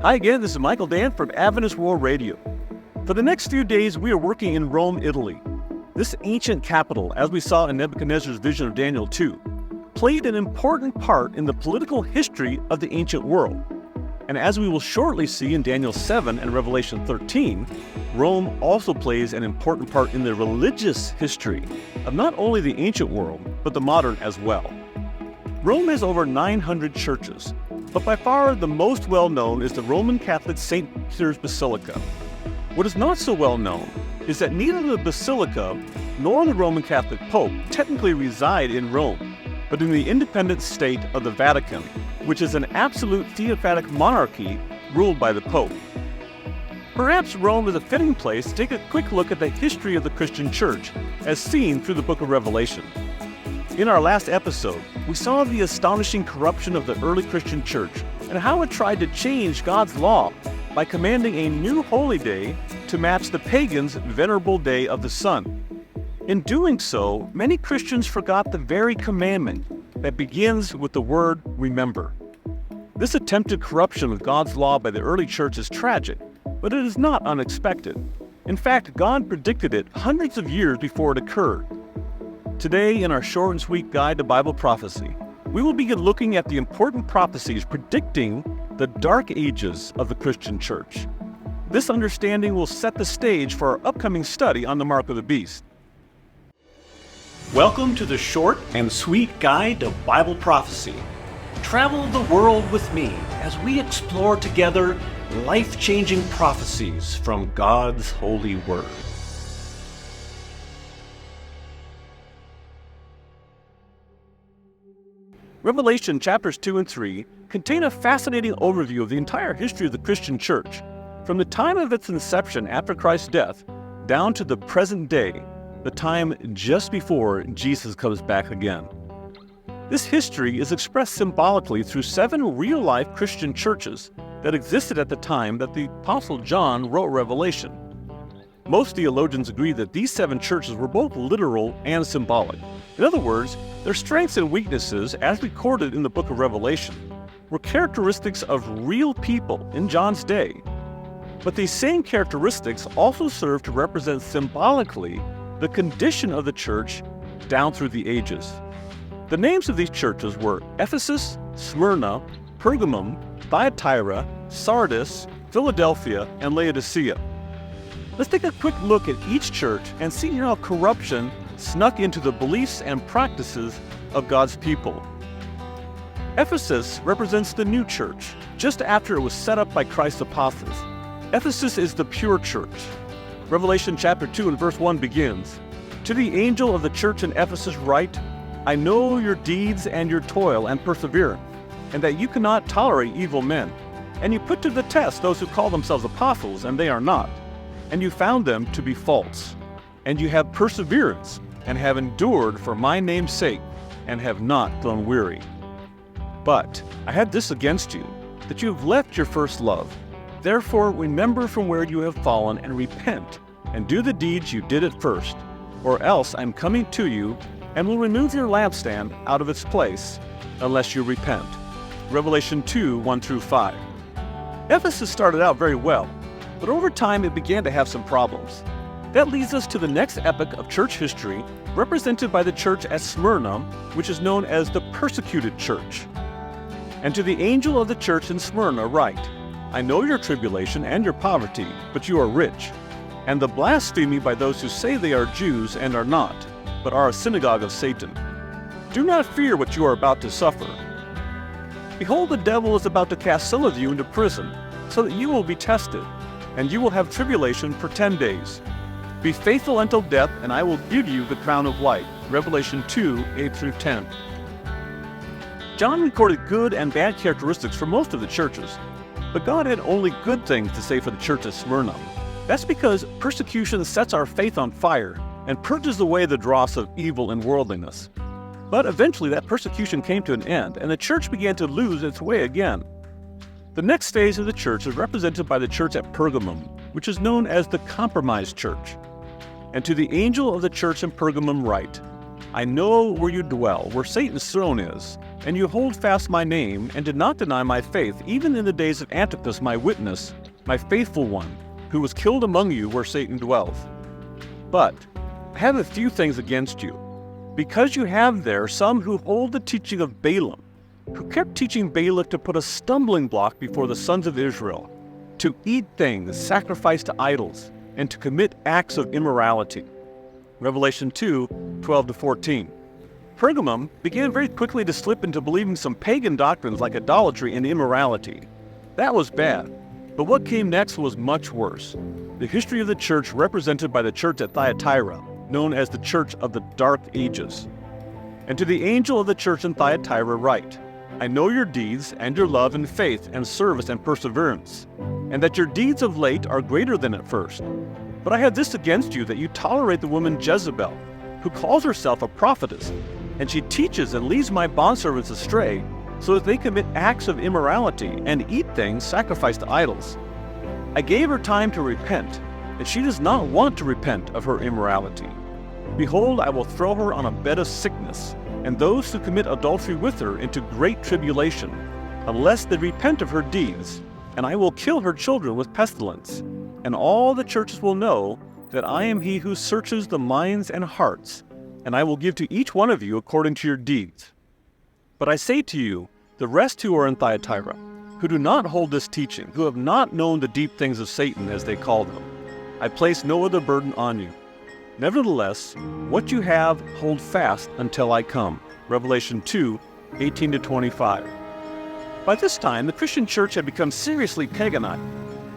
Hi again, this is Michael Dant from Adventist World Radio. For the next few days, we are working in Rome, Italy. This ancient capital, as we saw in Nebuchadnezzar's vision of Daniel 2, played an important part in the political history of the ancient world. And as we will shortly see in Daniel 7 and Revelation 13, Rome also plays an important part in the religious history of not only the ancient world, but the modern as well. Rome has over 900 churches, but by far the most well-known is the Roman Catholic St. Peter's Basilica. What is not so well known is that neither the Basilica nor the Roman Catholic Pope technically reside in Rome, but in the independent state of the Vatican, which is an absolute theocratic monarchy ruled by the Pope. Perhaps Rome is a fitting place to take a quick look at the history of the Christian Church, as seen through the book of Revelation. In our last episode, we saw the astonishing corruption of the early Christian church and how it tried to change God's law by commanding a new holy day to match the pagans' venerable day of the sun. In doing so, many Christians forgot the very commandment that begins with the word remember. This attempted corruption of God's law by the early church is tragic, but it is not unexpected. In fact, God predicted it hundreds of years before it occurred. Today, in our short and sweet guide to Bible prophecy, we will begin looking at the important prophecies predicting the dark ages of the Christian church. This understanding will set the stage for our upcoming study on the mark of the beast. Welcome to the short and sweet guide to Bible prophecy. Travel the world with me as we explore together life-changing prophecies from God's holy word. Revelation chapters 2 and 3 contain a fascinating overview of the entire history of the Christian church, from the time of its inception after Christ's death down to the present day, the time just before Jesus comes back again. This history is expressed symbolically through 7 real-life Christian churches that existed at the time that the Apostle John wrote Revelation. Most theologians agree that these 7 churches were both literal and symbolic. In other words, their strengths and weaknesses, as recorded in the book of Revelation, were characteristics of real people in John's day. But these same characteristics also serve to represent symbolically the condition of the church down through the ages. The names of these churches were Ephesus, Smyrna, Pergamum, Thyatira, Sardis, Philadelphia, and Laodicea. Let's take a quick look at each church and see how corruption snuck into the beliefs and practices of God's people. Ephesus represents the new church, just after it was set up by Christ's apostles. Ephesus is the pure church. Revelation chapter 2 and verse 1 begins, "To the angel of the church in Ephesus write, I know your deeds and your toil and perseverance, and that you cannot tolerate evil men. And you put to the test those who call themselves apostles, and they are not. And you found them to be false. And you have perseverance, and have endured for my name's sake, and have not grown weary. But I have this against you, that you have left your first love. Therefore remember from where you have fallen, and repent, and do the deeds you did at first. Or else I am coming to you, and will remove your lampstand out of its place, unless you repent." Revelation 2, 1 through 5. Ephesus started out very well, but over time it began to have some problems. That leads us to the next epoch of church history, represented by the church at Smyrna, which is known as the persecuted church. "And to the angel of the church in Smyrna write, I know your tribulation and your poverty, but you are rich, and the blasphemy by those who say they are Jews and are not, but are a synagogue of Satan. Do not fear what you are about to suffer. Behold, the devil is about to cast some of you into prison, so that you will be tested, and you will have tribulation for 10 days. Be faithful until death, and I will give you the crown of life." Revelation 2, 8 through 10. John recorded good and bad characteristics for most of the churches, but God had only good things to say for the church at Smyrna. That's because persecution sets our faith on fire and purges away the dross of evil and worldliness. But eventually that persecution came to an end, and the church began to lose its way again. The next phase of the church is represented by the church at Pergamum, which is known as the compromised church. "And to the angel of the church in Pergamum write, I know where you dwell, where Satan's throne is, and you hold fast my name, and did not deny my faith, even in the days of Antipas my witness, my faithful one, who was killed among you where Satan dwells. But I have a few things against you, because you have there some who hold the teaching of Balaam, who kept teaching Balak to put a stumbling block before the sons of Israel, to eat things sacrificed to idols, and to commit acts of immorality. Revelation 2:12-14. Pergamum began very quickly to slip into believing some pagan doctrines like idolatry and immorality. That was bad, but what came next was much worse. The history of the church represented by the church at Thyatira, known as the Church of the Dark Ages. And to the angel of the church in Thyatira write, I know your deeds and your love and faith and service and perseverance, and that your deeds of late are greater than at first. But I have this against you, that you tolerate the woman Jezebel, who calls herself a prophetess, and she teaches and leads my bondservants astray, so that they commit acts of immorality and eat things sacrificed to idols. I gave her time to repent, and she does not want to repent of her immorality. Behold, I will throw her on a bed of sickness, and those who commit adultery with her into great tribulation, unless they repent of her deeds, and I will kill her children with pestilence. And all the churches will know that I am he who searches the minds and hearts, and I will give to each one of you according to your deeds. But I say to you, the rest who are in Thyatira, who do not hold this teaching, who have not known the deep things of Satan, as they call them, I place no other burden on you. Nevertheless, what you have, hold fast until I come. Revelation 2:18-25. By this time, the Christian church had become seriously paganized.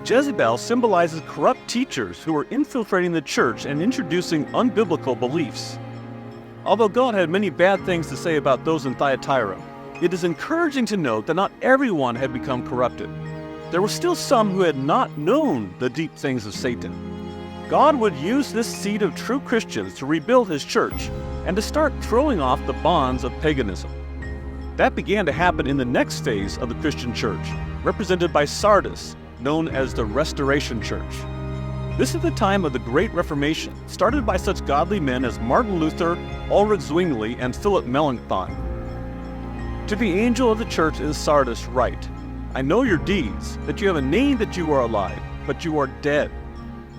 Jezebel symbolizes corrupt teachers who were infiltrating the church and introducing unbiblical beliefs. Although God had many bad things to say about those in Thyatira, it is encouraging to note that not everyone had become corrupted. There were still some who had not known the deep things of Satan. God would use this seed of true Christians to rebuild his church and to start throwing off the bonds of paganism. That began to happen in the next phase of the Christian church, represented by Sardis, known as the Restoration Church. This is the time of the Great Reformation, started by such godly men as Martin Luther, Ulrich Zwingli, and Philip Melanchthon. To the angel of the church in Sardis write, I know your deeds, that you have a name that you are alive, but you are dead.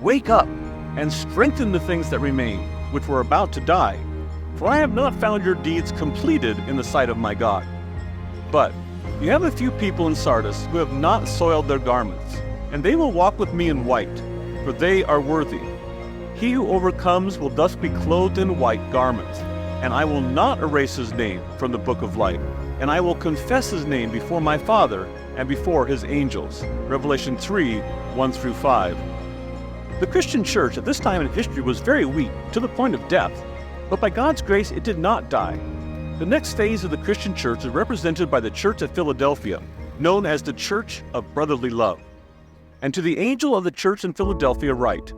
Wake up, and strengthen the things that remain, which were about to die. For I have not found your deeds completed in the sight of my God. But you have a few people in Sardis who have not soiled their garments, and they will walk with me in white, for they are worthy. He who overcomes will thus be clothed in white garments, and I will not erase his name from the book of life, and I will confess his name before my Father and before his angels. Revelation 3:1-5. The Christian church at this time in history was very weak, to the point of death, but by God's grace it did not die. The next phase of the Christian church is represented by the church at Philadelphia, known as the Church of Brotherly Love. And to the angel of the church in Philadelphia write,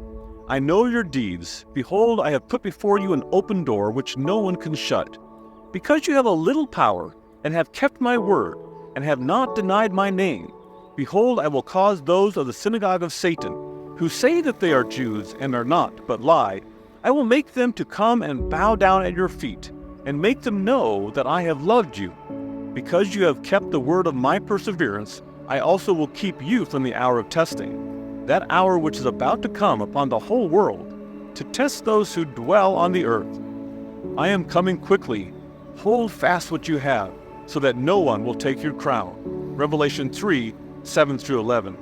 I know your deeds. Behold, I have put before you an open door which no one can shut. Because you have a little power, and have kept my word, and have not denied my name, behold, I will cause those of the synagogue of Satan, who say that they are Jews and are not, but lie, I will make them to come and bow down at your feet, and make them know that I have loved you. Because you have kept the word of my perseverance, I also will keep you from the hour of testing, that hour which is about to come upon the whole world, to test those who dwell on the earth. I am coming quickly. Hold fast what you have, so that no one will take your crown. Revelation 3:7-11.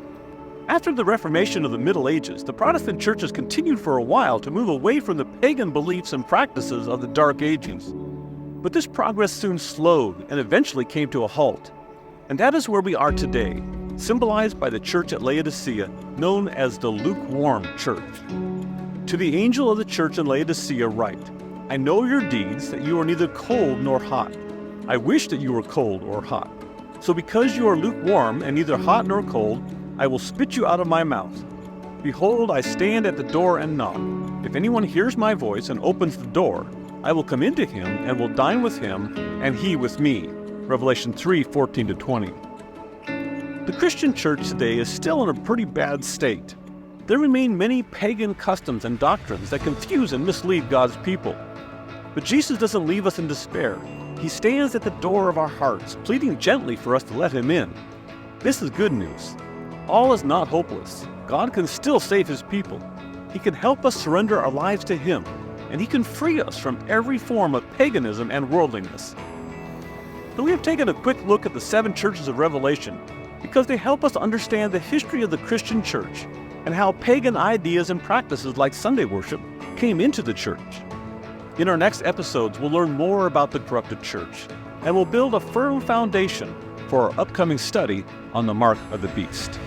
After the Reformation of the Middle Ages, the Protestant churches continued for a while to move away from the pagan beliefs and practices of the Dark Ages. But this progress soon slowed and eventually came to a halt. And that is where we are today, symbolized by the church at Laodicea, known as the lukewarm church. To the angel of the church in Laodicea write, I know your deeds, that you are neither cold nor hot. I wish that you were cold or hot. So because you are lukewarm and neither hot nor cold, I will spit you out of my mouth. Behold, I stand at the door and knock. If anyone hears my voice and opens the door, I will come into him and will dine with him, and he with me. Revelation 3:14-20. The Christian church today is still in a pretty bad state. There remain many pagan customs and doctrines that confuse and mislead God's people. But Jesus doesn't leave us in despair. He stands at the door of our hearts, pleading gently for us to let Him in. This is good news. All is not hopeless. God can still save His people. He can help us surrender our lives to Him, and He can free us from every form of paganism and worldliness. So we have taken a quick look at the 7 churches of Revelation because they help us understand the history of the Christian church and how pagan ideas and practices like Sunday worship came into the church. In our next episodes, we'll learn more about the corrupted church, and we'll build a firm foundation for our upcoming study on the mark of the beast.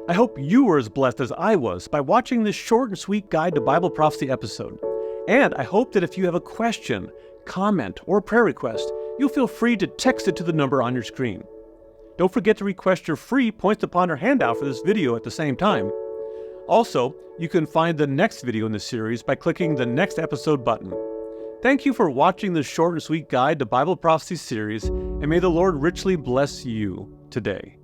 I hope you were as blessed as I was by watching this short and sweet Guide to Bible Prophecy episode. And I hope that if you have a question, comment, or prayer request, you'll feel free to text it to the number on your screen. Don't forget to request your free Points to Ponder handout for this video at the same time. Also, you can find the next video in the series by clicking the Next Episode button. Thank you for watching this short and sweet Guide to Bible Prophecy series, and may the Lord richly bless you today.